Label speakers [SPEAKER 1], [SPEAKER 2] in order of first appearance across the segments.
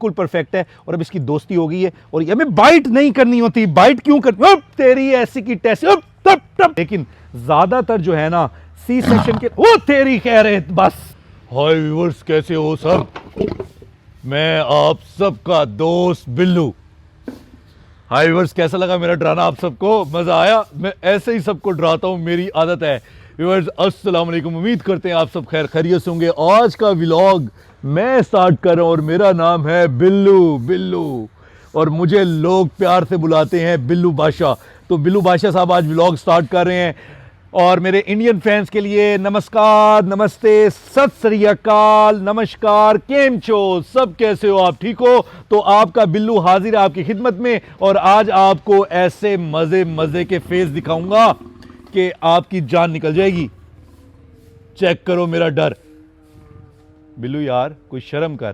[SPEAKER 1] बिल्कुल परफेक्ट है और अब इसकी दोस्ती हो गई है और ये हमें बाइट नहीं करनी होती। बाइट क्यों करनी, तेरी ऐसी की टैसी, तब तब। लेकिन ज्यादातर जो है ना सी सेक्शन के, वो तेरी कह रहे बस। हाय व्यूअर्स, कैसे हो सब? मैं आप सबका दोस्त बिल्लू। हाय व्यूअर्स, कैसा लगा मेरा डराना आप सबको? मजा आया? मैं ऐसे ही सबको डराता हूं, मेरी आदत है। व्यूअर्स अस्सलाम वालेकुम, उम्मीद करते हैं आप सब खैर खैरियत से होंगे। आज का व्लॉग मैं स्टार्ट कर रहा हूं और मेरा नाम है बिल्लू और मुझे लोग प्यार से बुलाते हैं बिल्लू बादशाह। तो बिल्लू बादशाह साहब आज व्लॉग स्टार्ट कर रहे हैं और मेरे इंडियन फैंस के लिए नमस्कार, नमस्ते, सत श्री अकाल, नमस्कार, केम छो, सब कैसे हो आप? ठीक हो? तो आपका बिल्लू हाजिर है आपकी खिदमत में और आज आपको ऐसे मजे के फेस दिखाऊंगा कि आपकी जान निकल जाएगी। चेक करो मेरा डर। बिल्लू यार कोई शर्म कर,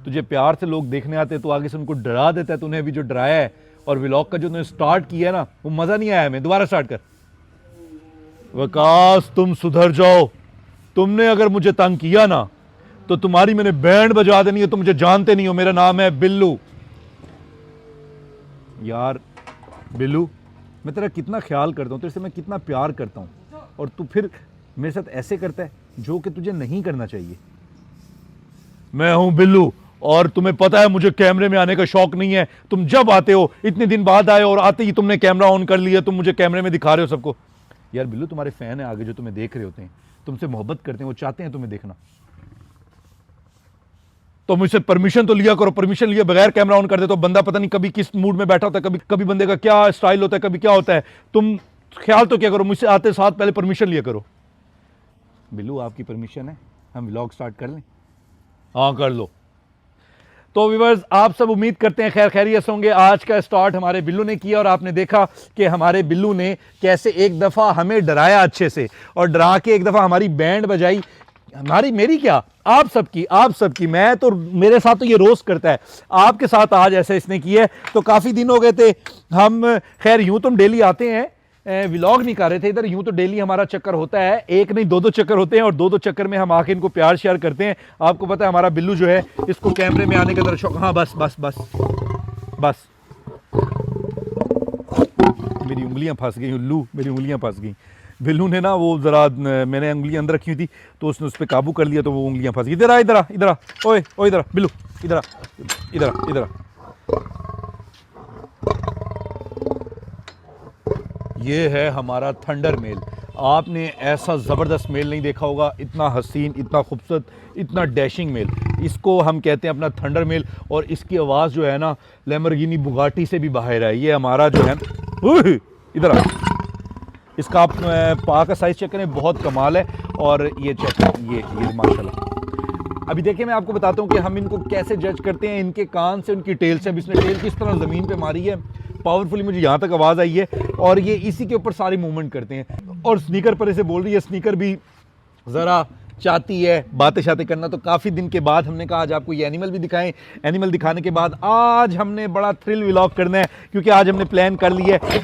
[SPEAKER 1] तुझे प्यार से लोग देखने आते तो आगे से उनको डरा देता है। तूने अभी जो डराया है और व्लॉग का जो तूने स्टार्ट किया है ना, वो मजा नहीं आया। हमें दोबारा स्टार्ट कर। वकास तुम सुधर जाओ। तुमने अगर मुझे तंग किया ना तो तुम्हारी मैंने बैंड बजा देनी है। तुम मुझे जानते नहीं हो, मेरा नाम है बिल्लू। यार बिल्लू, मैं तेरा कितना ख्याल करता हूं, तेरे से मैं कितना प्यार करता हूं और तू फिर मेरे साथ ऐसे करता है जो कि तुझे नहीं करना चाहिए। मैं हूं बिल्लू और तुम्हें पता है मुझे कैमरे में आने का शौक नहीं है। तुम जब आते हो, इतने दिन बाद आए और आते ही तुमने कैमरा ऑन कर लिया, तुम मुझे कैमरे में दिखा रहे हो सबको। यार बिल्लू, तुम्हारे फैन है आगे जो तुम्हें देख रहे होते हैं, तुमसे मोहब्बत करते हैं, वो चाहते हैं तुम्हें देखना। तो मुझसे परमिशन तो लिया करो। परमिशन लिए बगैर कैमरा ऑन कर दे तो बंदा पता नहीं कभी किस मूड में बैठा होता है, कभी बंदे का क्या स्टाइल होता है, कभी क्या होता है। तुम ख्याल तो क्या करो, मुझसे आते साथ पहले परमिशन लिया करो। बिल्लू आपकी परमिशन है, हम व्लॉग स्टार्ट कर लें? हाँ कर लो। तो व्यूअर्स आप सब उम्मीद करते हैं खैर खैरियत होंगे। आज का स्टार्ट हमारे बिल्लू ने किया और आपने देखा कि हमारे बिल्लू ने कैसे एक दफ़ा हमें डराया अच्छे से और डरा के एक दफ़ा हमारी बैंड बजाई। हमारी, मेरी क्या, आप सबकी। मैं तो, मेरे साथ तो ये रोस्ट करता है, आपके साथ आज ऐसे इसने किया है। तो काफ़ी दिन हो गए थे हम, खैर यूं तो हम डेली आते हैं, व्लॉग नहीं कर रहे थे इधर। यूं तो डेली हमारा चक्कर होता है, एक नहीं दो चक्कर होते हैं और दो चक्कर में हम आके इनको प्यार शेयर करते हैं। आपको पता है हमारा बिल्लू जो है, इसको कैमरे में आने का जरा शौक। हाँ बस बस बस बस, मेरी उंगलियां फंस गई उल्लू, मेरी उंगलियां फंस गई। बिल्लू ने ना वो जरा, मैंने उंगलियां अंदर रखी हुई थी तो उसने उस पर काबू कर लिया तो वो उंगलियां फंस गई। इधर आ, ओए इधर आ बिल्लू, इधर आ। ये है हमारा थंडर मेल। आपने ऐसा ज़बरदस्त मेल नहीं देखा होगा, इतना हसीन, इतना खूबसूरत, इतना डैशिंग मेल। इसको हम कहते हैं अपना थंडर मेल और इसकी आवाज़ जो है ना लैम्बोर्गिनी बुगाटी से भी बाहर है। ये हमारा जो है, इधर आ, इसका आप पा का साइज़ चेक करें, बहुत कमाल है। और ये चेक, ये माशाल्लाह। अभी देखिए मैं आपको बताता हूँ कि हम इनको कैसे जज करते हैं, इनके कान से, उनकी टेल से। अब इसने टेल किस तरह ज़मीन पे मारी है, पावरफुली मुझे यहाँ तक आवाज़ आई है और ये इसी के ऊपर सारी मूवमेंट करते हैं। और स्नीकर पर ऐसे बोल रही है, स्नीकर भी ज़रा चाहती है बातें शातें करना। तो काफ़ी दिन के बाद हमने कहा आज आपको ये एनिमल भी दिखाएं। एनिमल दिखाने के बाद आज हमने बड़ा थ्रिल व्लॉग करना है क्योंकि आज हमने प्लान कर लिया है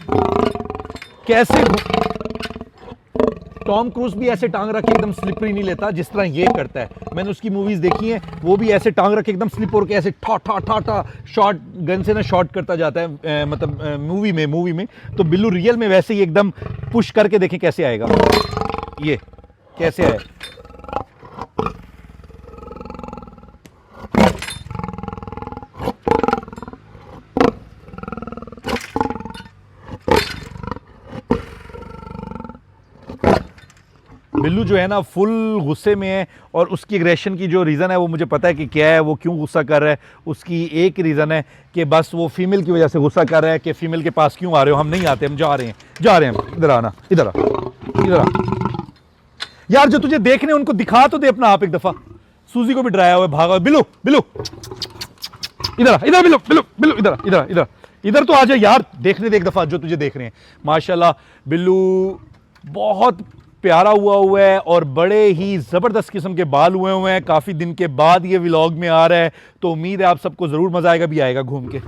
[SPEAKER 1] कैसे टॉम क्रूज भी ऐसे टांग रख के एकदम स्लिपरी नहीं लेता जिस तरह ये करता है। मैंने उसकी मूवीज देखी हैं, वो भी ऐसे टांग रख के एकदम स्लिप होकर ऐसे ठा ठा ठा ठा शॉट गन से ना शॉट करता जाता है, मतलब मूवी में। तो बिल्लू रियल में वैसे ही एकदम पुश करके देखें कैसे आएगा, ये कैसे है। बिल्लू जो है ना फुल गुस्से में है और उसकी एग्रेशन की जो रीज़न है वो मुझे पता है कि क्या है, वो क्यों गुस्सा कर रहा है। उसकी एक रीज़न है कि बस वो फीमेल की वजह से गुस्सा कर रहा है कि फीमेल के पास क्यों आ रहे हो, हम नहीं आते, हम जा रहे हैं। इधर आना, इधर आ। यार जो तुझे देखने उनको दिखा तो दे अपना आप एक दफ़ा। सूजी को भी डराया हुआ है, भागा। बिल्लू इधर तो आ जा यार, देखने दे एक दफ़ा जो तुझे देख रहे हैं। माशाल्लाह बिल्लू बहुत प्यारा हुआ है और बड़े ही ज़बरदस्त किस्म के बाल हुए हैं। काफ़ी दिन के बाद ये व्लॉग में आ रहा है तो उम्मीद है आप सबको ज़रूर मज़ा आएगा भी आएगा घूम के।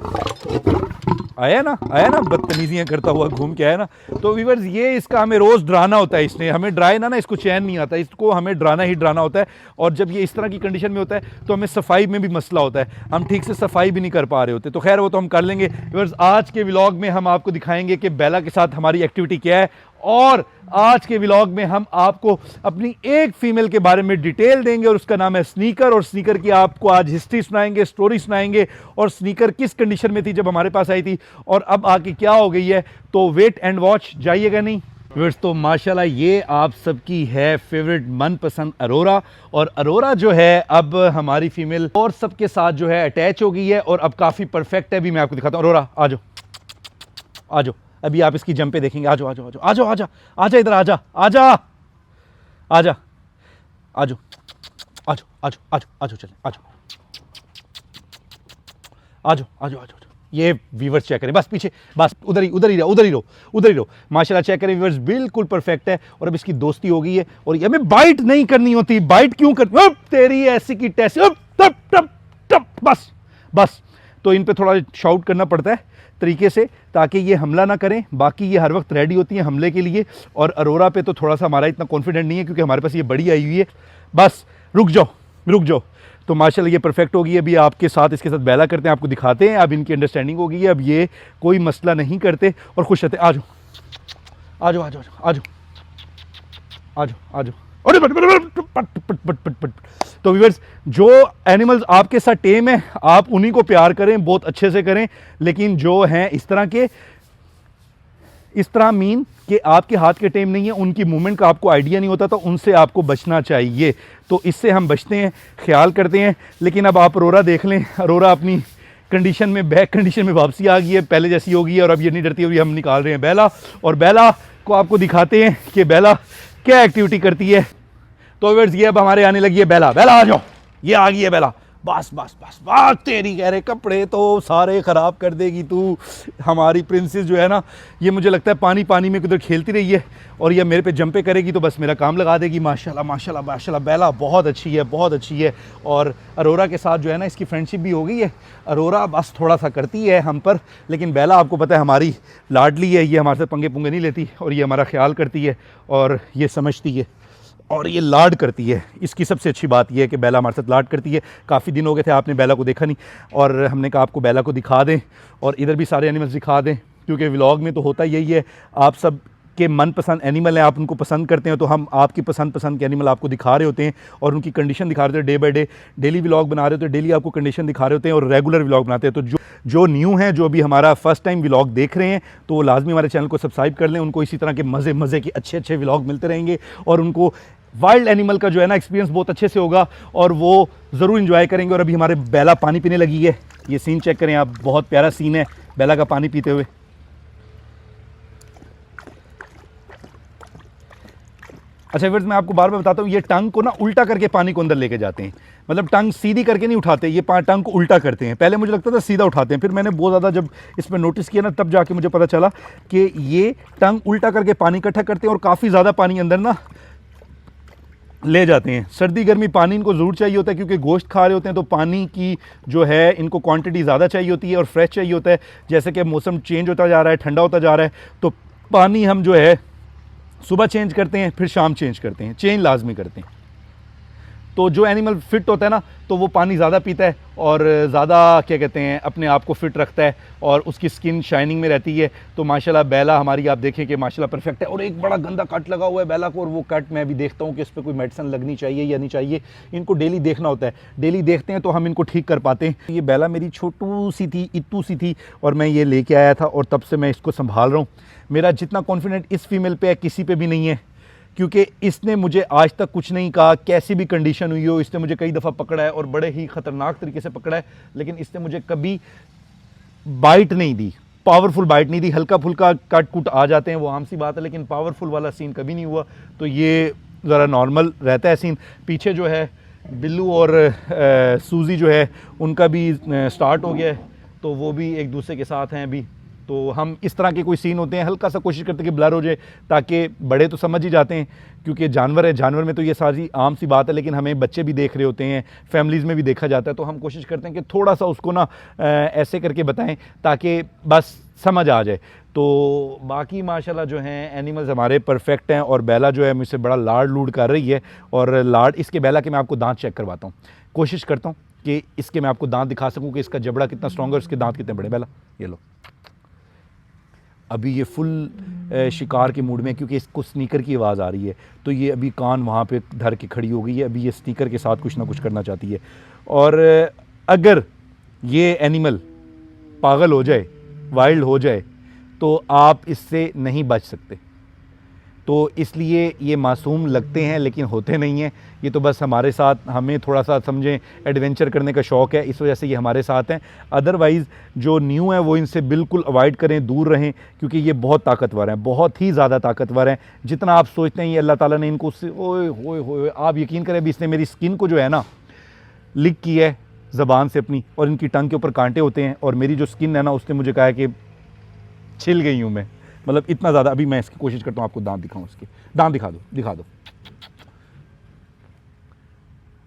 [SPEAKER 1] आया ना बदतमीजियां करता हुआ घूम के आया ना। तो व्यूअर्स ये इसका हमें रोज़ डराना होता है, इसने हमें डराए ना इसको चैन नहीं आता, इसको हमें डराना ही डराना होता है। और जब ये इस तरह की कंडीशन में होता है तो हमें सफाई में भी मसला होता है, हम ठीक से सफाई भी नहीं कर पा रहे होते। तो खैर वो तो हम कर लेंगे। व्यूअर्स आज के व्लॉग में हम आपको दिखाएंगे कि बेला के साथ हमारी एक्टिविटी क्या है, और आज के व्लॉग में हम आपको अपनी एक फीमेल के बारे में डिटेल देंगे और उसका नाम है स्नीकर। और स्नीकर की आपको आज हिस्ट्री सुनाएंगे, स्टोरी सुनाएंगे, और स्नीकर किस कंडीशन में थी जब हमारे पास आई थी और अब आके क्या हो गई है। तो वेट एंड वॉच, जाइएगा नहीं व्यूअर्स। तो माशाल्लाह ये आप सबकी है फेवरेट मनपसंद अरोरा, और अरोरा जो है अब हमारी फीमेल और सबके साथ जो है अटैच हो गई है और अब काफ़ी परफेक्ट है। अभी मैं आपको दिखाता हूँ। अरोरा आ जाओ, आ जाओ, अभी आप इसकी जंपे देखेंगे। आ जाओ आ जाओ आ जाओ आ जाओ आ जाओ आ जाओ, इधर आ जा आ जा आ जा आ जाओ आ जाओ आ जाओ आ जाओ आ जाओ, चले आ जाओ आ जाओ आ जाओ आ जाओ। ये व्यूअर्स चेक करें, बस पीछे, बस उधर ही रहो। माशाल्लाह चेक करें व्यूअर्स, बिल्कुल परफेक्ट है। और अब इसकी दोस्ती हो गई है और ये हमें बाइट नहीं करनी होती। बाइट क्यों कर, तेरी ऐसी की तैसी, टप टप टप, बस बस। तो इन पे थोड़ा शाउट करना पड़ता है तरीके से ताकि ये हमला ना करें। बाकी ये हर वक्त रेडी होती है हमले के लिए। और अरोरा पे तो थोड़ा सा हमारा इतना कॉन्फिडेंट नहीं है क्योंकि हमारे पास ये बड़ी आई हुई है। बस रुक जाओ। तो माशाल्लाह ये परफेक्ट होगी। अभी आपके साथ इसके साथ बेला करते हैं, आपको दिखाते हैं। अब इनकी अंडरस्टैंडिंग हो गई है, अब ये कोई मसला नहीं करते और खुश रहते। आ जाओ आ जाओ आ जाओ आ जाओ आ जाओ आ जाओ। अरे पट। तो व्यूअर्स जो एनिमल्स आपके साथ टेम है आप उन्हीं को प्यार करें, बहुत अच्छे से करें। लेकिन जो हैं इस तरह मीन कि आपके हाथ के टेम नहीं है, उनकी मूवमेंट का आपको आइडिया नहीं होता, तो उनसे आपको बचना चाहिए। तो इससे हम बचते हैं, ख्याल करते हैं। लेकिन अब आप अरोरा देख लें, अरोरा अपनी कंडीशन में, बैक कंडीशन में वापसी आ गई है, पहले जैसी हो गई है। और अब ये नहीं डरती, अभी हम निकाल रहे हैं बेला, और बेला को आपको दिखाते हैं कि बेला क्या एक्टिविटी करती है। तो व्यूअर्स ये अब हमारे आने लगी है बेला। आ जाओ, ये आ गई है बेला। बस तेरी कह रहे कपड़े तो सारे ख़राब कर देगी तू। हमारी प्रिंसेस जो है ना, ये मुझे लगता है पानी में किधर खेलती रही है और ये मेरे पे जंपे करेगी तो बस मेरा काम लगा देगी। माशाल्लाह बेला बहुत अच्छी है। और अरोरा के साथ जो है ना इसकी फ्रेंडशिप भी हो गई है। अरोरा बस थोड़ा सा करती है हम पर, लेकिन बेला आपको पता है हमारी लाडली है, ये हमारे से पंगे पुंगे नहीं लेती और ये हमारा ख्याल करती है और ये समझती है और ये लाड करती है। इसकी सबसे अच्छी बात यह है कि बेला हमारे साथ लाड करती है। काफ़ी दिन हो गए थे आपने बेला को देखा नहीं, और हमने कहा आपको बेला को दिखा दें और इधर भी सारे एनिमल्स दिखा दें, क्योंकि व्लॉग में तो होता यही है, आप सब के मनपसंद एनिमल हैं, आप उनको पसंद करते हैं, तो हम आपकी पसंद के एनिमल आपको दिखा रहे होते हैं और उनकी कंडीशन दिखा रहे होते हैं। Day by day daily vlog बना रहे होते हैं, डेली आपको कंडीशन दिखा रहे होते हैं और रेगुलर व्लॉग बनाते हैं। तो जो न्यू हैं, जो अभी हमारा फर्स्ट टाइम व्लॉग देख रहे हैं, तो वो लाजमी हमारे चैनल को सब्सक्राइब कर लें। उनको इसी तरह के मज़े के अच्छे व्लॉग मिलते रहेंगे और उनको वाइल्ड एनिमल का जो है ना एक्सपीरियंस बहुत अच्छे से होगा और वो ज़रूर इंजॉय करेंगे। और अभी हमारे बेला पानी पीने लगी है, ये सीन चेक करें आप, बहुत प्यारा सीन है बेला का पानी पीते हुए। अच्छा व्यूअर्स, मैं आपको बार बार बताता हूँ, ये टंग को ना उल्टा करके पानी को अंदर लेके जाते हैं, मतलब टंग सीधी करके नहीं उठाते, ये टंग को उल्टा करते हैं। पहले मुझे लगता था सीधा उठाते हैं, फिर मैंने बहुत ज़्यादा जब इस पर नोटिस किया ना, तब जाके मुझे पता चला कि ये टंग उल्टा करके पानी इकट्ठा करते हैं और काफ़ी ज़्यादा पानी अंदर ना ले जाते हैं। सर्दी गर्मी पानी इनको ज़रूर चाहिए होता है, क्योंकि गोश्त खा रहे होते हैं तो पानी की जो है इनको क्वांटिटी ज़्यादा चाहिए होती है और फ्रेश चाहिए होता है। जैसे कि मौसम चेंज होता जा रहा है, ठंडा होता जा रहा है, तो पानी हम जो है सुबह चेंज करते हैं, फिर शाम चेंज करते हैं, चेंज लाजमी करते हैं। तो जो एनिमल फिट होता है ना, तो वो पानी ज़्यादा पीता है और ज़्यादा क्या कहते हैं अपने आप को फिट रखता है और उसकी स्किन शाइनिंग में रहती है। तो माशाल्लाह बेला हमारी आप देखें कि माशाल्लाह परफेक्ट है। और एक बड़ा गंदा कट लगा हुआ है बेला को, और वो कट मैं भी देखता हूँ कि इस पर कोई मेडिसिन लगनी चाहिए या नहीं चाहिए। इनको डेली देखना होता है, डेली देखते हैं तो हम इनको ठीक कर पाते हैं। ये बेला मेरी छोटू सी थी, इत्तू सी थी, और मैं ये लेके आया था और तब से मैं इसको संभाल रहा हूँ। मेरा जितना कॉन्फिडेंट इस फीमेल पे है किसी पे भी नहीं है, क्योंकि इसने मुझे आज तक कुछ नहीं कहा, कैसी भी कंडीशन हुई हो। इसने मुझे कई दफ़ा पकड़ा है और बड़े ही ख़तरनाक तरीके से पकड़ा है, लेकिन इसने मुझे कभी बाइट नहीं दी, पावरफुल बाइट नहीं दी। हल्का फुल्का कट कुट आ जाते हैं, वो आम सी बात है, लेकिन पावरफुल वाला सीन कभी नहीं हुआ। तो ये ज़रा नॉर्मल रहता है सीन। पीछे जो है बिल्लू और सूजी जो है उनका भी स्टार्ट हो गया है, तो वो भी एक दूसरे के साथ हैं अभी। तो हम इस तरह के कोई सीन होते हैं हल्का सा कोशिश करते हैं कि ब्लर हो जाए, ताकि बड़े तो समझ ही जाते हैं क्योंकि जानवर है, जानवर में तो ये सारी आम सी बात है, लेकिन हमें बच्चे भी देख रहे होते हैं, फैमिलीज़ में भी देखा जाता है, तो हम कोशिश करते हैं कि थोड़ा सा उसको ना ऐसे करके बताएं ताकि बस समझ आ जाए। तो बाकी माशाल्लाह जो हैं एनिमल्स हमारे परफेक्ट हैं, और बेला जो है मुझसे बड़ा लाड लूड कर रही है, और लाड इसके बेला के मैं आपको दांत चेक करवाता हूँ, कोशिश करता हूँ कि इसके मैं आपको दांत दिखा सकूँ कि इसका जबड़ा कितना स्ट्रॉन्ग है, उसके दांत कितने बड़े। बेला ये लो, अभी ये फुल शिकार के मूड में, क्योंकि इसको स्नीकर की आवाज़ आ रही है, तो ये अभी कान वहाँ पे धर के खड़ी हो गई है, अभी ये स्नीकर के साथ कुछ ना कुछ करना चाहती है। और अगर ये एनिमल पागल हो जाए, वाइल्ड हो जाए, तो आप इससे नहीं बच सकते। तो इसलिए ये मासूम लगते हैं लेकिन होते नहीं हैं, ये तो बस हमारे साथ, हमें थोड़ा सा समझें एडवेंचर करने का शौक़ है, इस वजह से ये हमारे साथ हैं। अदरवाइज़ जो न्यू है वो इनसे बिल्कुल अवॉइड करें, दूर रहें, क्योंकि ये बहुत ताकतवर हैं, बहुत ही ज़्यादा ताकतवर हैं। जितना आप सोचते हैं ये अल्लाह ताला ने इनको उससे, ओए होए होए, आप यकीन करें अभी इसने मेरी स्किन को जो है ना लिक की है ज़बान से अपनी, और इनकी टंग के ऊपर कांटे होते हैं, और मेरी जो स्किन है ना उसने मुझे कहा है कि छिल गई हूँ मैं, मतलब इतना ज़्यादा। अभी मैं इसकी कोशिश करता हूँ आपको दांत दिखाऊँ, इसके दांत दिखा दो, दिखा दो,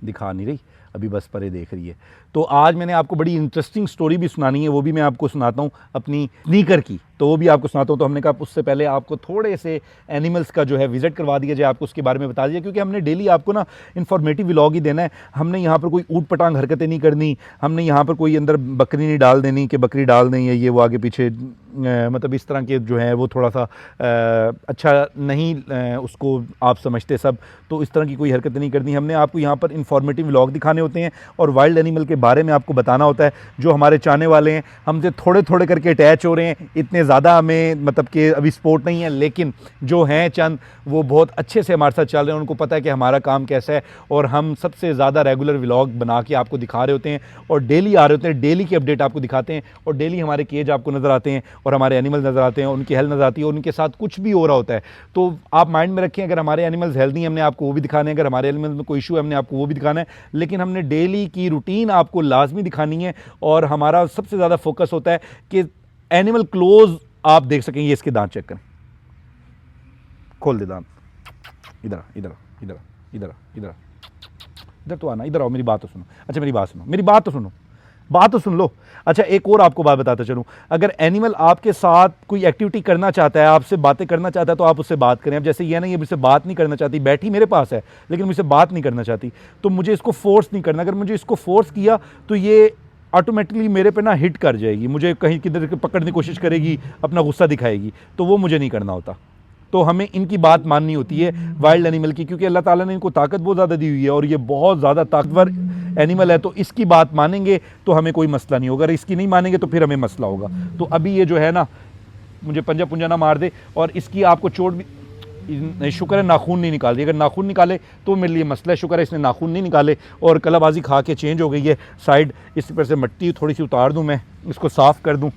[SPEAKER 1] दिखा नहीं रही अभी, बस परे देख रही है। तो आज मैंने आपको बड़ी इंटरेस्टिंग स्टोरी भी सुनानी है, वो भी मैं आपको सुनाता हूँ अपनी स्नीकर की, तो वो भी आपको सुनाता हूँ। तो हमने कहा उससे पहले आपको थोड़े से एनिमल्स का जो है विज़िट करवा दिया जाए, आपको उसके बारे में बता दिया, क्योंकि हमने डेली आपको ना इन्फॉर्मेटिव व्लॉग ही देना है। हमने यहाँ पर कोई ऊट पटांग हरकतें नहीं करनी, हमने यहाँ पर कोई अंदर बकरी नहीं डाल देनी कि बकरी डाल दें या ये वो आगे पीछे, मतलब इस तरह के जो है वो थोड़ा सा अच्छा नहीं उसको आप समझते सब, तो इस तरह की कोई हरकतें नहीं करनी। हमने आपको यहाँ पर इन्फॉर्मेटिव व्लॉग दिखाने होते हैं और वाइल्ड एनिमल के बारे में आपको बताना होता है। जो हमारे चाहने वाले हैं हमसे थोड़े थोड़े करके अटैच हो रहे हैं, इतने ज़्यादा हमें मतलब कि अभी सपोर्ट नहीं है, लेकिन जो हैं चंद वो बहुत अच्छे से हमारे साथ चल रहे हैं, उनको पता है कि हमारा काम कैसा है, और हम सबसे ज़्यादा रेगुलर व्लॉग बना के आपको दिखा रहे होते हैं, और डेली आ रहे होते हैं, डेली की अपडेट आपको दिखाते हैं, और डेली हमारे केज आपको नज़र आते हैं, और हमारे एनिमल नज़र आते हैं, उनकी हेल्थ नज़र आती है, और उनके साथ कुछ भी हो रहा होता है। तो आप माइंड में रखें, अगर हमारे एनिमल्स हेल्दी हैं हमने आपको वो भी दिखाने हैं, अगर हमारे एनिमल में कोई इशू है हमने आपको वो भी दिखाना है, लेकिन हमने डेली की रूटीन आपको लाजमी दिखानी है। और हमारा सबसे ज़्यादा फोकस होता है कि एनिमल क्लोज आप देख सकेंगे। इसके दांत चेक करें, खोल दे दांत, इधर इधर इधर इधर इधर इधर तो आना, इधर आओ, मेरी बात तो सुनो। अच्छा मेरी बात सुनो, मेरी बात तो सुनो, बात तो सुन लो। अच्छा एक और आपको बात बताता चलूं, अगर एनिमल आपके साथ कोई एक्टिविटी करना चाहता है, आपसे बातें करना चाहता है, तो आप उससे बात करें। अब जैसे ये नहीं, ये मुझसे बात नहीं करना चाहती, बैठी मेरे पास है लेकिन मुझसे बात नहीं करना चाहती, तो मुझे इसको फोर्स नहीं करना। अगर मुझे इसको फोर्स किया तो ये ऑटोमेटिकली मेरे पे ना हिट कर जाएगी, मुझे कहीं किधर पकड़ने की कोशिश करेगी, अपना गुस्सा दिखाएगी, तो वो मुझे नहीं करना होता। तो हमें इनकी बात माननी होती है वाइल्ड एनिमल की, क्योंकि अल्लाह ताला ने इनको ताकत बहुत ज़्यादा दी हुई है, और ये बहुत ज़्यादा ताकतवर एनिमल है, तो इसकी बात मानेंगे तो हमें कोई मसला नहीं होगा, अगर इसकी नहीं मानेंगे तो फिर हमें मसला होगा। तो अभी ये जो है ना मुझे पंजा पुंजा ना मार दे, और इसकी आपको चोट भी, शुक्र है नाखून नहीं निकाल दी, अगर नाखून निकाले तो मेरे लिए मसला है। शुक्र है इसने नाखून नहीं निकाले, और कलाबाजी खा के चेंज हो गई है साइड, इस पर से मिट्टी थोड़ी सी उतार दूँ, मैं इसको साफ़ कर दूँ।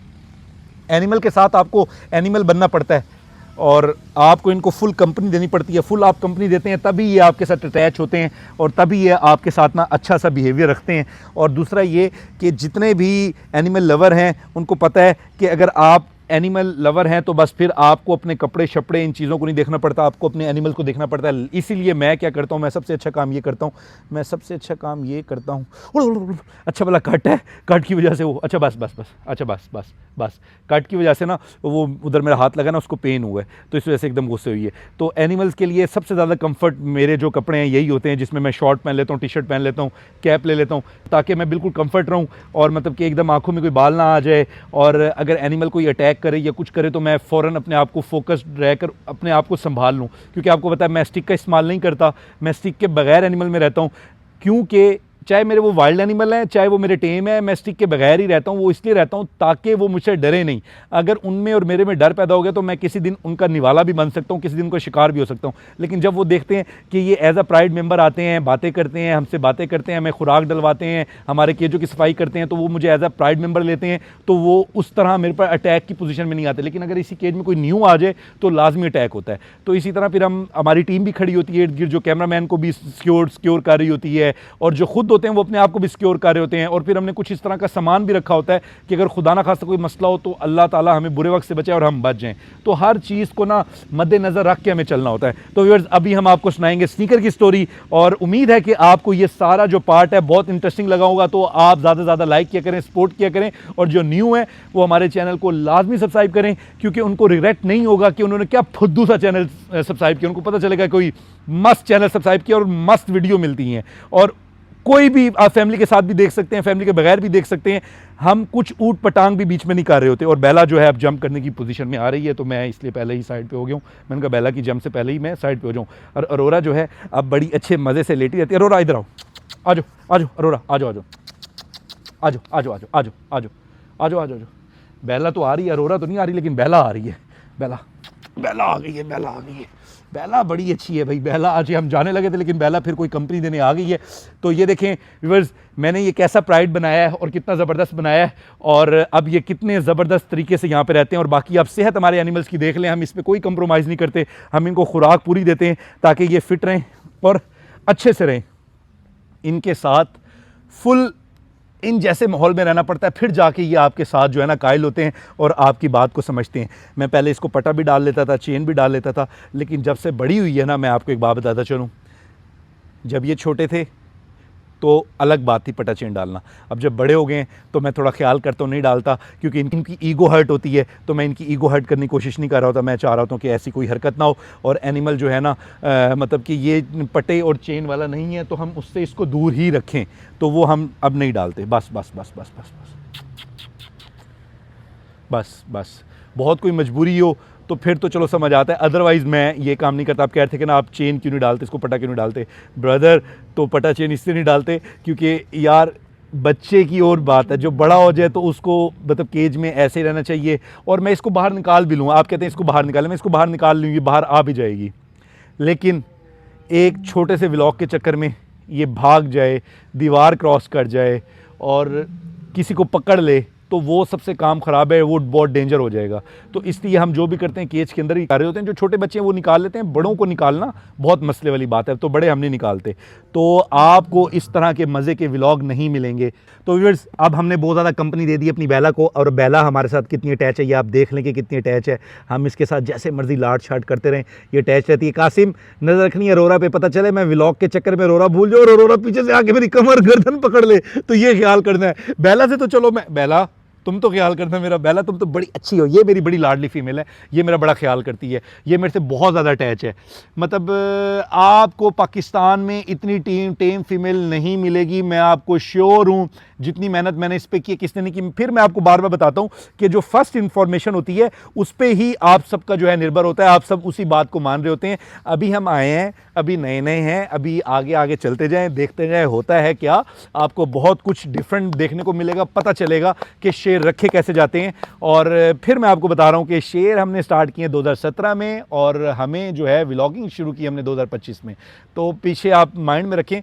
[SPEAKER 1] एनिमल के साथ आपको एनिमल बनना पड़ता है, और आपको इनको फुल कंपनी देनी पड़ती है। फुल आप कंपनी देते हैं तभी ये आपके साथ अटैच होते हैं, और तभी ये आपके साथ ना अच्छा सा बिहेवियर रखते हैं। और दूसरा ये कि जितने भी एनिमल लवर हैं उनको पता है कि अगर आप एनिमल लवर हैं तो बस फिर आपको अपने कपड़े शपड़े इन चीज़ों को नहीं देखना पड़ता, आपको अपने एनिमल को देखना पड़ता है। इसीलिए मैं क्या करता हूँ, मैं सबसे अच्छा काम ये करता हूँ, मैं सबसे अच्छा काम ये करता हूँ, अच्छा भला कट है, कट की वजह से वो, अच्छा बस बस बस, अच्छा बस बस बस, कट की वजह से ना वो उधर मेरा हाथ लगा ना, उसको पेन हुआ है, तो इस वजह से एकदम गुस्से हुई है। तो एनिमल्स के लिए सबसे ज़्यादा कम्फर्ट मेरे जो कपड़े हैं यही होते हैं, जिसमें मैं शॉर्ट पहन लेता हूँ, टी शर्ट पहन लेता हूँ, कैप ले लेता हूँ, ताकि मैं बिल्कुल कम्फर्ट रहूँ, और मतलब कि एकदम आँखों में कोई बाल ना आ जाए, और अगर एनिमल कोई अटैक करे या कुछ करे तो मैं फ़ौरन अपने आप को फोकस्ड रहकर अपने आप को संभाल लूँ। क्योंकि आपको पता है मैं स्टिक का इस्तेमाल नहीं करता, मैं स्टिक के बगैर एनिमल में रहता हूँ, क्योंकि चाहे मेरे वो वाइल्ड एनिमल हैं चाहे वो मेरे टेम है, मैं स्टिक के बगैर ही रहता हूँ। वो इसलिए रहता हूँ ताकि वो मुझसे डरे नहीं। अगर उनमें और मेरे में डर पैदा हो गया तो मैं किसी दिन उनका निवाला भी बन सकता हूँ, किसी दिन उनका शिकार भी हो सकता हूँ। लेकिन जब वो देखते हैं कि ये एज अ प्राइड मेंबर आते हैं, बातें करते हैं, हमसे बातें करते हैं, हमें खुराक डलवाते हैं, हमारे केजों की सफाई करते हैं, तो वो मुझे एज अ प्राइड मेंबर लेते हैं, तो वो उस तरह मेरे पर अटैक की पोजीशन में नहीं आते। लेकिन अगर इसी केज में कोई न्यू आ जाए तो लाजमी अटैक होता है। तो इसी तरह फिर हमारी टीम भी खड़ी होती है इर्द गिर्द, जो कैमरामैन को भी सिक्योर कर रही होती है, और जो खुद होते हैं वो अपने आप को भी सिक्योर कर रहे होते हैं, और फिर हमने कुछ इस तरह का सामान भी रखा होता है कि अगर खुदा ना खास्ता कोई मसला हो तो अल्लाह ताला हमें बुरे वक्त से बचाए और हम बच जाएं। तो हर चीज़ को ना मद्देनज़र रख के हमें चलना होता है। तो व्यूअर्स, अभी हम आपको सुनाएंगे स्नीकर की स्टोरी, और उम्मीद है कि आपको ये सारा जो पार्ट है बहुत इंटरेस्टिंग लगा होगा। तो आप ज़्यादा से ज़्यादा लाइक किया करें, सपोर्ट किया करें, और जो न्यू है वो हमारे चैनल को लाजमी सब्सक्राइब करें, क्योंकि उनको रिग्रेट नहीं होगा कि उन्होंने क्या फुद्दू सा चैनल सब्सक्राइब किया। उनको पता चलेगा कोई मस्त चैनल सब्सक्राइब किया और मस्त वीडियो मिलती हैं, और कोई भी आप फैमिली के साथ भी देख सकते हैं, फैमिली के बगैर भी देख सकते हैं। हम कुछ ऊट पटांग भी बीच में नहीं कर रहे होते। और बेला जो है अब जंप करने की पोजीशन में आ रही है, तो मैं इसलिए पहले ही साइड पे हो गया हूँ। मैंने कहा बेला की जंप से पहले ही मैं साइड पे हो जाऊँ। और अरोरा जो है अब बड़ी अच्छे मज़े से लेटी रहती है। अरोरा इधर आओ, आ जाओ आ जाओ, अरोरा आ जाओ आ जाओ आ जाओ आ जाओ आ जाओ आ जाओ आ जाओ आ जाओ आ जाओ। बेला तो आ रही है, अरोरा तो नहीं आ रही, लेकिन बेला आ रही है। बेला बेला आ गई है, बेला आ गई है। बेला बड़ी अच्छी है भाई। बेला आज हम जाने लगे थे, लेकिन बेला फिर कोई कंपनी देने आ गई है। तो ये देखें व्यूअर्स, मैंने ये कैसा प्राइड बनाया है और कितना ज़बरदस्त बनाया है, और अब ये कितने ज़बरदस्त तरीके से यहाँ पे रहते हैं। और बाकी आप सेहत हमारे एनिमल्स की देख लें, हम इस पर कोई कंप्रोमाइज़ नहीं करते। हम इनको खुराक पूरी देते हैं ताकि ये फिट रहें और अच्छे से रहें। इनके साथ फुल इन जैसे माहौल में रहना पड़ता है, फिर जाके ये आपके साथ जो है ना कायल होते हैं और आपकी बात को समझते हैं। मैं पहले इसको पटा भी डाल लेता था, चेन भी डाल लेता था, लेकिन जब से बड़ी हुई है ना, मैं आपको एक बात बताता चलूँ, जब ये छोटे थे तो अलग बात थी पटा चेन डालना। अब जब बड़े हो गए हैं तो मैं थोड़ा ख्याल करता हूँ, नहीं डालता, क्योंकि इनकी ईगो हर्ट होती है। तो मैं इनकी ईगो हर्ट करने की कोशिश नहीं कर रहा होता। मैं चाह रहा होता हूँ कि ऐसी कोई हरकत ना हो, और एनिमल जो है ना मतलब कि ये पटे और चेन वाला नहीं है, तो हम उससे इसको दूर ही रखें। तो वो हम अब नहीं डालते। बस बस बस बस बस बस बस बस बहुत कोई मजबूरी हो तो फिर तो चलो समझ आता है, अदरवाइज़ मैं ये काम नहीं करता। आप कह रहे थे कि ना आप चेन क्यों नहीं डालते, इसको पटा क्यों नहीं डालते। ब्रदर, तो पटा चेन इससे नहीं डालते क्योंकि यार बच्चे की और बात है, जो बड़ा हो जाए तो उसको मतलब केज में ऐसे ही रहना चाहिए। और मैं इसको बाहर निकाल भी लूँ, आप कहते हैं इसको बाहर निकालें, मैं इसको बाहर निकाल लूँगी, बाहर आ भी जाएगी, लेकिन एक छोटे से व्लॉग के चक्कर में ये भाग जाए, दीवार क्रॉस कर जाए और किसी को पकड़ ले, तो वो सबसे काम ख़राब है, वो बहुत डेंजर हो जाएगा। तो इसलिए हम जो भी करते हैं केज के अंदर ही कर रहे होते हैं। जो छोटे बच्चे हैं वो निकाल लेते हैं, बड़ों को निकालना बहुत मसले वाली बात है, तो बड़े हम नहीं निकालते। तो आपको इस तरह के मज़े के व्लॉग नहीं मिलेंगे। तो व्यूअर्स, अब हमने बहुत ज़्यादा कंपनी दे दी अपनी बेला को, और बेला हमारे साथ कितनी अटैच है ये आप देख लें कि कितनी अटैच है। हम इसके साथ जैसे मर्जी लाट शाट करते रहें, ये अटैच रहती है। कासिम, नज़र रखनी है अरोरा पे, पता चले मैं व्लॉग के चक्कर में अरोरा भूल जाऊँ और अरोरा पीछे से आके मेरी कमर गर्दन पकड़ ले, तो ये ख्याल करना है। बेला से तो चलो मैं, बेला तुम तो ख्याल करते हो मेरा, बेला तुम तो बड़ी अच्छी हो, ये मेरी बड़ी लाडली फीमेल है, ये मेरा बड़ा ख्याल करती है, ये मेरे से बहुत ज़्यादा अटैच है। मतलब आपको पाकिस्तान में इतनी टेम फीमेल नहीं मिलेगी, मैं आपको श्योर हूँ। जितनी मेहनत मैंने इस पर की किसने नहीं की। फिर मैं आपको बार बार बताता हूँ कि जो फर्स्ट इन्फॉर्मेशन होती है उस पर ही आप सबका जो है निर्भर होता है, आप सब उसी बात को मान रहे होते हैं। अभी हम आए हैं, अभी नए नए हैं, अभी आगे आगे चलते जाएं, देखते जाएं होता है क्या, आपको बहुत कुछ डिफरेंट देखने को मिलेगा, पता चलेगा कि शेर रखे कैसे जाते हैं। और फिर मैं आपको बता रहा हूँ कि शेर हमने स्टार्ट किए 2017 में, और हमें जो है व्लॉगिंग शुरू की हमने 2025 में। तो पीछे आप माइंड में रखें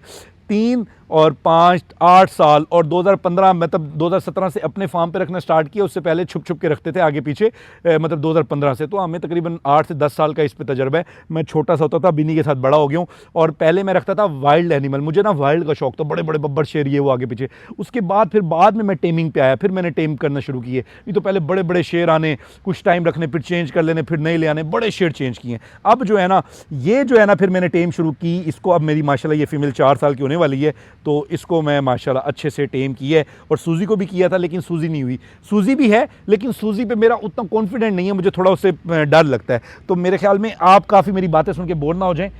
[SPEAKER 1] 3 और 5 8 साल, और 2015 मतलब 2017 से अपने फार्म पे रखना स्टार्ट किया। उससे पहले छुप छुप के रखते थे आगे पीछे, मतलब 2015 से। तो हमें तकरीबन 8 से 10 साल का इस पे तजर्बा है। मैं छोटा सा होता था, बिन्नी के साथ बड़ा हो गया हूँ। और पहले मैं रखता था वाइल्ड एनिमल, मुझे ना वाइल्ड का शौक था, बड़े बड़े बब्बर शेर ये वो आगे पीछे। उसके बाद फिर बाद में मैं टेमिंग पे आया, फिर मैंने टेम करना शुरू किए। नहीं तो पहले बड़े बड़े शेर आने, कुछ टाइम रखने, फिर चेंज कर लेने, फिर नए ले आने, बड़े शेर चेंज किए। अब जो है ना, ये जो है ना, फिर मैंने टेम शुरू की इसको। अब मेरी माशाल्लाह ये फीमेल 4 साल की होने वाली है, तो इसको मैं माशाल्लाह अच्छे से टेम की है। और सूजी को भी किया था, लेकिन सूजी नहीं हुई। सूजी भी है, लेकिन सूजी पे मेरा उतना कॉन्फिडेंट नहीं है, मुझे थोड़ा उससे डर लगता है। तो मेरे ख्याल में आप काफ़ी मेरी बातें सुन के बोर ना हो जाएं।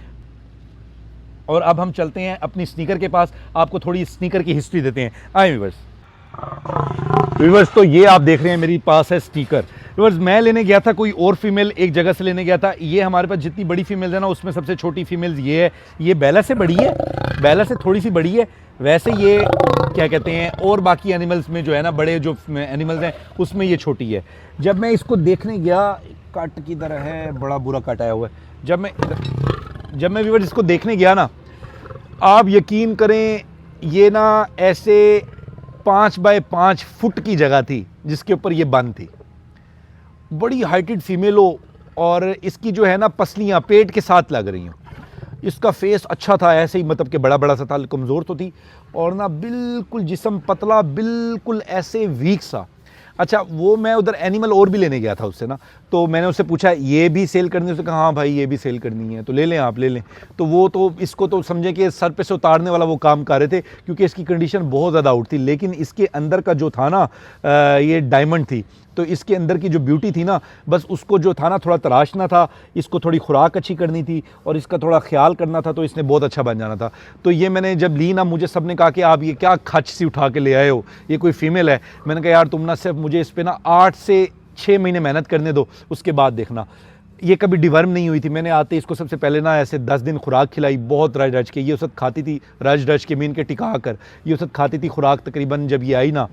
[SPEAKER 1] और अब हम चलते हैं अपनी स्नीकर के पास, आपको थोड़ी स्नीकर की हिस्ट्री देते हैं। आए व्यूअर्स, तो ये आप देख रहे हैं मेरे पास है स्नीकर। व्यूअर्स, मैं लेने गया था कोई और फीमेल एक जगह से लेने गया था। ये हमारे पास जितनी बड़ी फीमेल है ना, उसमें सबसे छोटी फीमेल ये है। ये बेला से बड़ी है, बेला से थोड़ी सी बड़ी है। वैसे ये क्या कहते हैं, और बाकी एनिमल्स में जो है ना, बड़े जो एनिमल्स हैं उसमें ये छोटी है। जब मैं इसको देखने गया, कट की तरह है, बड़ा बुरा कट आया हुआ है। जब मैं व्यूअर्स इसको देखने गया ना, आप यकीन करें, ये ना ऐसे 5 बाय 5 फुट की जगह थी जिसके ऊपर ये बंद थी। बड़ी हाइटेड फीमेल हो, और इसकी जो है ना पसलियाँ पेट के साथ लग रही हों। इसका फेस अच्छा था, ऐसे ही मतलब कि बड़ा बड़ा सा था, कमज़ोर तो थी, और ना बिल्कुल जिस्म पतला, बिल्कुल ऐसे वीक सा। अच्छा, वो मैं उधर एनिमल और भी लेने गया था उससे ना, तो मैंने उससे पूछा ये भी सेल करनी है, उसने कहा हाँ भाई ये भी सेल करनी है, तो ले लें आप, ले लें। तो वो तो इसको तो समझे कि सर पे से उतारने वाला वो काम कर रहे थे, क्योंकि इसकी कंडीशन बहुत ज़्यादा आउट थी। लेकिन इसके अंदर का जो था ना, ये डायमंड थी, तो इसके अंदर की जो ब्यूटी थी ना, बस उसको जो था ना थोड़ा तराशना था, इसको थोड़ी खुराक अच्छी करनी थी और इसका थोड़ा ख्याल करना था, तो इसने बहुत अच्छा बन जाना था। तो ये मैंने जब ली ना, मुझे सब ने कहा कि आप ये क्या खच सी उठा के ले आए हो, ये कोई फीमेल है। मैंने कहा यार तुम ना सिर्फ मुझे इस पर ना 8 से 6 महीने मेहनत करने दो, उसके बाद देखना। ये कभी डिवर्म नहीं हुई थी। मैंने आते इसको सबसे पहले ना ऐसे 10 दिन खुराक खिलाई, बहुत रज रज के। ये उस वक्त खाती थी रज रज के, मीन के टिका कर, ये उस वक्त खाती थी खुराक। तकरीबन जब ये आई ना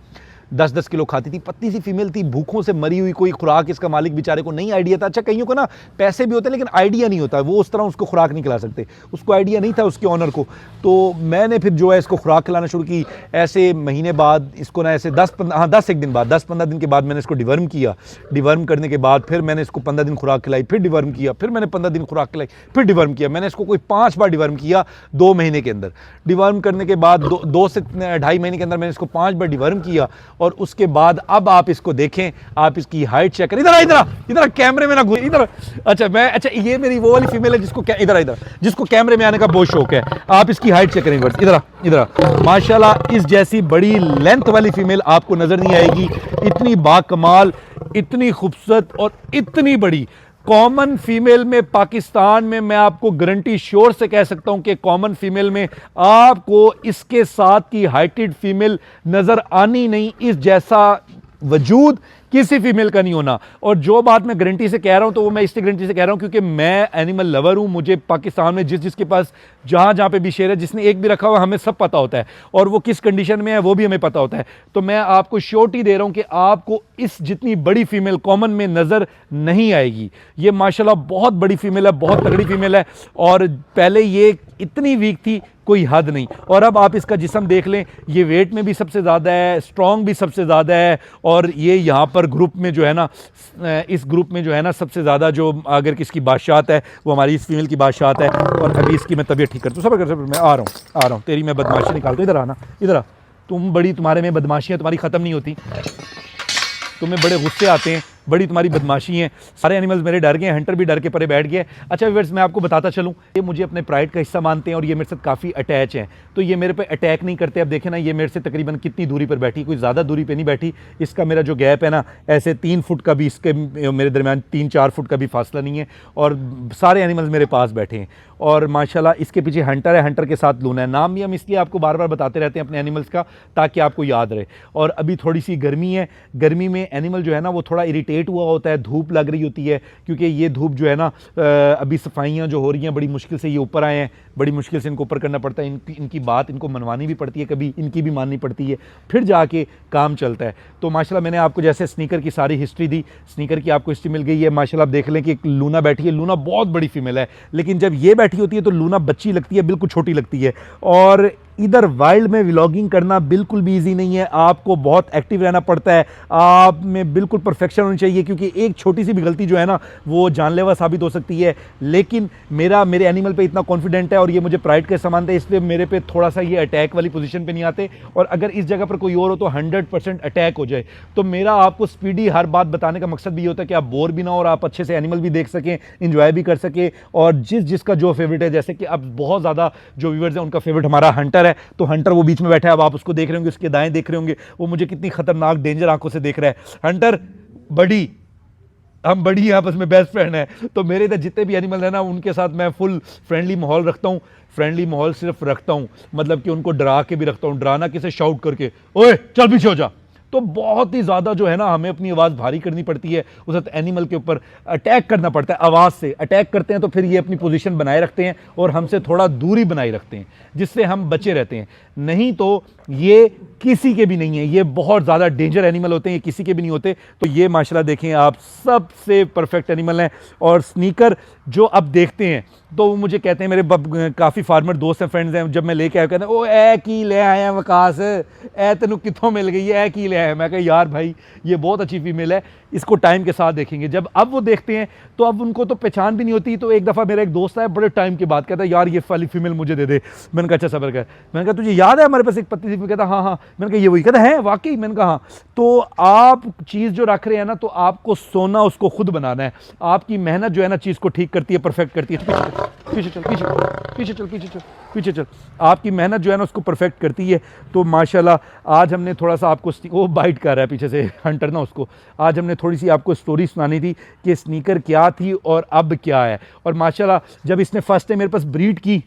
[SPEAKER 1] 10-10 किलो खाती थी, पतली सी फीमेल थी, भूखों से मरी हुई। कोई खुराक इसका मालिक बेचारे को नहीं आइडिया था। अच्छा, कईयों को ना पैसे भी होते हैं लेकिन आइडिया नहीं होता, वो उस तरह उसको खुराक नहीं खिला सकते, उसको आइडिया नहीं था उसके ऑनर को। तो मैंने फिर जो है इसको खुराक खिलाना शुरू की। ऐसे महीने बाद इसको ना ऐसे 10-15 दिन के बाद मैंने इसको डिवर्म किया। डिवर्म करने के बाद फिर मैंने इसको 15 दिन खुराक खिलाई, फिर डिवर्म किया, फिर मैंने 15 दिन खुराक खिलाई, फिर डिवर्म किया। मैंने इसको कोई 5 बार डिवर्म किया 2 महीने के अंदर। डिवर्म करने के बाद 2 से 2.5 महीने के अंदर मैंने इसको 5 बार डिवर्म किया। और उसके बाद अब आप इसको देखें, आप इसकी हाइट चेक करें। इधर कैमरे में ना घुस, इधर। अच्छा ये मेरी वो वाली फीमेल है जिसको इधर जिसको कैमरे में आने का बहुत शौक है। आप इसकी हाइट चेक करें, इधर माशाल्लाह इस जैसी बड़ी लेंथ वाली फीमेल आपको नजर नहीं आएगी। इतनी बाकमाल, इतनी खूबसूरत और इतनी बड़ी कॉमन फीमेल में पाकिस्तान में मैं आपको गारंटी श्योर से कह सकता हूं कि कॉमन फीमेल में आपको इसके साथ की हाइटेड फीमेल नजर आनी नहीं। इस जैसा वजूद किसी फीमेल का नहीं होना। और जो बात मैं गारंटी से कह रहा हूं, तो वो मैं इसलिए गारंटी से कह रहा हूं क्योंकि मैं एनिमल लवर हूं। मुझे पाकिस्तान में जिसके पास जहां पे भी शेर है, जिसने एक भी रखा हुआ, हमें सब पता होता है, और वो किस कंडीशन में है वो भी हमें पता होता है। तो मैं आपको श्योरिटी दे रहा हूं कि आपको इस जितनी बड़ी फीमेल कॉमन में नजर नहीं आएगी। ये माशाल्लाह बहुत बड़ी फीमेल है, बहुत तगड़ी फीमेल है। और पहले ये इतनी वीक थी, कोई हद नहीं। और अब आप इसका जिस्म देख लें, ये वेट में भी सबसे ज़्यादा है, स्ट्रॉन्ग भी सबसे ज़्यादा है। और ये यहाँ पर ग्रुप में जो है ना, इस ग्रुप में जो है ना सबसे ज़्यादा जो अगर किसकी बादशाहत है वो हमारी इस फीमेल की बादशाहत है। और अभी इसकी मैं तबीयत ठीक करता हूँ, सबर मैं आ रहा हूँ, तेरी मैं बदमाशी निकालता हूँ। इधर आना, इधर आ। तुम्हारे में बदमाशियाँ तुम्हारी ख़त्म नहीं होती, तुम्हें बड़े गुस्से आते हैं, बड़ी तुम्हारी बदमाशी है। सारे एनिमल्स मेरे डर गए, हंटर भी डर के परे बैठ गए। अच्छा व्यूअर्स, मैं आपको बताता चलूं, ये मुझे अपने प्राइड का हिस्सा मानते हैं और ये मेरे साथ काफ़ी अटैच हैं। तो ये मेरे पे अटैक नहीं करते। अब देखें ना, ये मेरे से तकरीबन कितनी दूरी पर बैठी, कोई ज़्यादा दूरी पे नहीं बैठी। इसका मेरा जो गैप है ना, ऐसे 3 फुट का भी इसके मेरे दरमियान 3-4 फुट का भी फासला नहीं है। और सारे एनिमल्स मेरे पास बैठे हैं। और माशाल्लाह इसके पीछे हंटर है, हंटर के साथ लूना है। नाम भी हम इसलिए आपको बार बार बताते रहते हैं अपने एनिमल्स का, ताकि आपको याद रहे। और अभी थोड़ी सी गर्मी है, गर्मी में एनिमल जो है ना वो थोड़ा इरिटेट हुआ होता है, धूप लग रही होती है, क्योंकि ये धूप जो है ना, अभी सफाइयाँ जो हो रही हैं, बड़ी मुश्किल से ये ऊपर आए हैं, बड़ी मुश्किल से इनको ऊपर करना पड़ता है। इनकी बात इनको मनवानी भी पड़ती है, कभी इनकी भी माननी पड़ती है, फिर जाके काम चलता है। तो माशाल्लाह मैंने आपको जैसे स्नीकर की सारी हिस्ट्री दी, स्नीकर की आपको हिस्ट्री मिल गई है। माशाल्लाह आप देख लें कि लूना बैठी है। लूना बहुत बड़ी फीमेल है, लेकिन जब ये बैठी होती है तो लूना बच्ची लगती है, बिल्कुल छोटी लगती है। और इधर वाइल्ड में व्लॉगिंग करना बिल्कुल भी इजी नहीं है, आपको बहुत एक्टिव रहना पड़ता है, आप में बिल्कुल परफेक्शन होनी चाहिए, क्योंकि एक छोटी सी भी गलती जो है ना वो जानलेवा साबित हो सकती है। लेकिन मेरे एनिमल पे इतना कॉन्फिडेंट है और ये मुझे प्राइड के समान है, इसलिए मेरे पे थोड़ा सा ये अटैक वाली पोजीशन पे नहीं आते। और अगर इस जगह पर कोई और हो तो 100% अटैक हो जाए। तो मेरा आपको स्पीडी हर बात बताने का मकसद भी ये होता है कि आप बोर भी ना हो और आप अच्छे से एनिमल भी देख सकें, इंजॉय भी कर सकें। और जिसका जो फेवरेट है, जैसे कि अब बहुत ज़्यादा जो व्यूअर्स हैं उनका फेवरेट हमारा हंटर है, तो हंटर वो बीच में बैठा है। अब आप उसको देख रहे होंगे, उसके दाएं देख रहे होंगे, वो मुझे कितनी खतरनाक डेंजर आंखों से देख रहा है। हंटर बड़ी, हम बड़ी आपस में बेस्ट फ्रेंड है। तो मेरे इधर जितने भी एनिमल है ना, उनके साथ मैं फुल फ्रेंडली माहौल रखता हूँ। फ्रेंडली माहौल सिर्फ रखता हूँ, मतलब कि उनको डरा के भी रखता हूँ, डराना किसे, शाउट करके ओए चल पीछे हो जा। तो बहुत ही ज़्यादा जो है ना हमें अपनी आवाज़ भारी करनी पड़ती है, उस वक्त एनिमल के ऊपर अटैक करना पड़ता है, आवाज़ से अटैक करते हैं। तो फिर ये अपनी पोजीशन बनाए रखते हैं और हमसे थोड़ा दूरी बनाए रखते हैं, जिससे हम बचे रहते हैं। नहीं तो ये किसी के भी नहीं है, ये बहुत ज़्यादा डेंजर एनिमल होते हैं, ये किसी के भी नहीं होते। तो ये माशाल्लाह देखें आप, सबसे परफेक्ट एनिमल हैं। और स्नीकर जो अब देखते हैं तो वो मुझे कहते हैं, मेरे काफ़ी फार्मर दोस्त हैं, फ्रेंड्स हैं, जब मैं लेके आया कहते हैं ओ ए की ले आए हैं वकास, ए तेनू कितों मिल गई है, ए की ले है। मैं कहा यार भाई ये बहुत अच्छी फीमेल है, इसको टाइम के साथ देखेंगे। जब अब वो देखते हैं तो अब उनको तो पहचान भी नहीं होती। तो एक दफ़ा मेरा एक दोस्त है, बड़े टाइम के बाद कहता है यार ये वाली फीमेल मुझे दे दे। मैंने कहा अच्छा सबर कर। मैंने कहा तुझे याद है हमारे पास एक पत्नी थी? कहता हाँ हाँ। मैंने कहा ये वही? कहता है वाकई? मैंने कहा हाँ। तो आप चीज़ जो रख रहे हैं ना, तो आपको सोना उसको खुद बनाना है। आपकी मेहनत जो है ना चीज़ को ठीक करती है, परफेक्ट करती है। पीछे चल, पीछे पीछे चल, पीछे चल, पीछे चल। आपकी मेहनत जो है ना उसको परफेक्ट करती है। तो माशाल्लाह आज हमने थोड़ा सा आपको, वो बाइट कर रहा है पीछे से हंटर ना, उसको आज हमने थोड़ी सी आपको स्टोरी सुनानी थी कि स्नीकर क्या थी और अब क्या है। और माशाल्लाह जब इसने फर्स्ट टाइम मेरे पास ब्रीड की,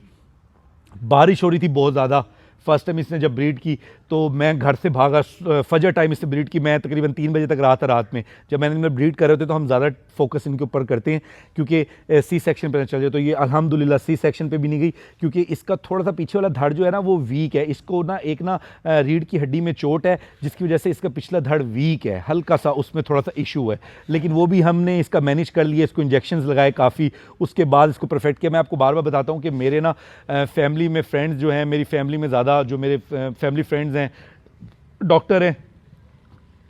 [SPEAKER 1] बारिश हो रही थी बहुत ज़्यादा। फर्स्ट टाइम इसने जब ब्रीड की तो मैं घर से भागा, फजर टाइम इसने ब्रीड की। मैं तकरीबन 3 बजे तक रहा था रात में। जब मैंने ब्रीड कर रहे होते तो हम ज़्यादा फोकस इनके ऊपर करते हैं क्योंकि सी सेक्शन पर चल जाए। तो ये अल्हम्दुलिल्लाह सी सेक्शन पे भी नहीं गई क्योंकि इसका थोड़ा सा पीछे वाला धड़ जो है ना वो वीक है। इसको ना एक ना रीढ़ की हड्डी में चोट है जिसकी वजह से इसका पिछला धड़ वीक है, हल्का सा उसमें थोड़ा सा इशू है। लेकिन वो भी हमने इसका मैनेज कर लिया, इसको इंजेक्शन लगाए काफ़ी, उसके बाद इसको परफेक्ट किया। मैं आपको बार बार बताता हूँ कि मेरे ना फैमिली में फ्रेंड्स जो हैं, मेरी फैमिली में ज़्यादा जो मेरे फैमिली फ्रेंड्स हैं डॉक्टर हैं,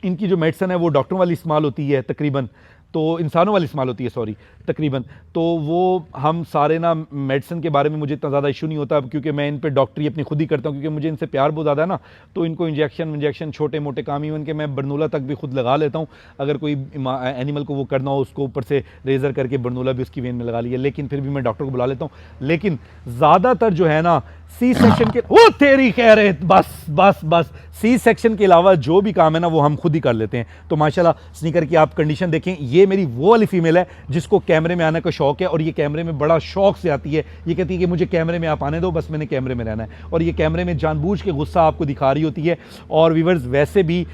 [SPEAKER 1] इनकी जो मेडिसिन है वो डॉक्टरों वाली इस्तेमाल होती है तकरीबन, तो इंसानों वाली इस्तेमाल होती है सॉरी तकरीबन। तो वो हम सारे ना मेडिसिन के बारे में मुझे इतना ज़्यादा इशू नहीं होता क्योंकि मैं इन पे डॉक्टरी अपनी खुद ही करता हूँ क्योंकि मुझे इनसे प्यार बहुत ज़्यादा है ना। तो इनको इंजेक्शन छोटे मोटे काम इवन के मैं बरनूला तक भी खुद लगा लेता हूँ। अगर कोई एनिमल को वो करना हो उसको ऊपर से रेज़र करके बरनूला भी उसकी वेन में लगा लिया, लेकिन फिर भी मैं डॉक्टर को बुला लेता हूँ। लेकिन ज़्यादातर जो है ना सी सेक्शन के, वो तेरी खैर है, बस बस बस, सी सेक्शन के अलावा जो भी काम है ना वो हम खुद ही कर लेते हैं। तो माशाल्लाह स्नीकर की आप कंडीशन देखें। ये मेरी वो वाली फीमेल है जिसको कैमरे में आने का शौक है और ये कैमरे में बड़ा शौक से आती है। ये कहती है कि मुझे कैमरे में आप आने दो, बस मैंने कैमरे में रहना है। और ये कैमरे में जानबूझ के गुस्सा आपको दिखा रही होती है। और व्यूअर्स वैसे भी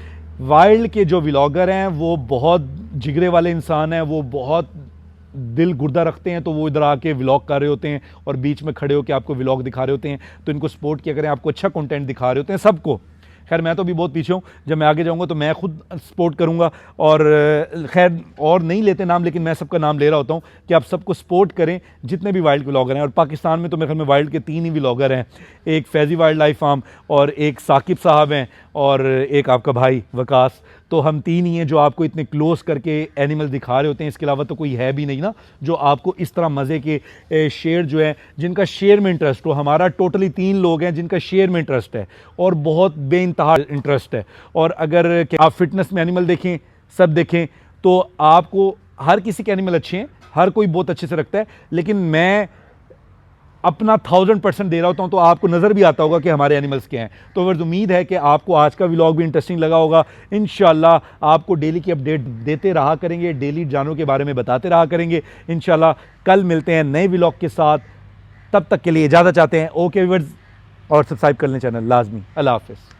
[SPEAKER 1] वाइल्ड के जो व्लॉगर हैं वो बहुत जिगरे वाले इंसान हैं, वो बहुत दिल गुर्दा रखते हैं। तो वो इधर आके व्लॉग कर रहे होते हैं और बीच में खड़े होकर आपको व्लॉग दिखा रहे होते हैं। तो इनको सपोर्ट किया करें, आपको अच्छा कंटेंट दिखा रहे होते हैं सबको। खैर मैं तो अभी बहुत पीछे हूँ, जब मैं आगे जाऊँगा तो मैं खुद सपोर्ट करूँगा। और खैर और नहीं लेते नाम, लेकिन मैं सबका नाम ले रहा होता हूँ कि आप सबको सपोर्ट करें जितने भी वाइल्ड व्लॉगर हैं। और पाकिस्तान में तो मेरे ख्याल में वाइल्ड के 3 ही व्लॉगर हैं, एक फैज़ी वाइल्ड लाइफ फार्म और एक साकिब साहब हैं और एक आपका भाई वकास। तो हम 3 ही हैं जो आपको इतने क्लोज करके एनिमल दिखा रहे होते हैं। इसके अलावा तो कोई है भी नहीं ना जो आपको इस तरह मज़े के शेर जो है, जिनका शेर में इंटरेस्ट हो। हमारा टोटली 3 लोग हैं जिनका शेर में इंटरेस्ट है और बहुत बेइंतहा इंटरेस्ट है। और अगर आप फिटनेस में एनिमल देखें, सब देखें, तो आपको हर किसी के एनिमल अच्छे हैं, हर कोई बहुत अच्छे से रखता है। लेकिन मैं अपना 1000% दे रहा होता हूँ तो आपको नज़र भी आता होगा कि हमारे एनिमल्स क्या हैं। तो अगर उम्मीद है कि आपको आज का व्लॉग भी इंटरेस्टिंग लगा होगा। इंशाल्लाह आपको डेली की अपडेट देते रहा करेंगे, डेली जानवरों के बारे में बताते रहा करेंगे। इंशाल्लाह कल मिलते हैं नए व्लॉग के साथ, तब तक के लिए इजाज़त चाहते हैं। ओके व्यूअर्स, और सब्सक्राइब कर लें चैनल लाजमी। अल्लाह हाफ़िज़।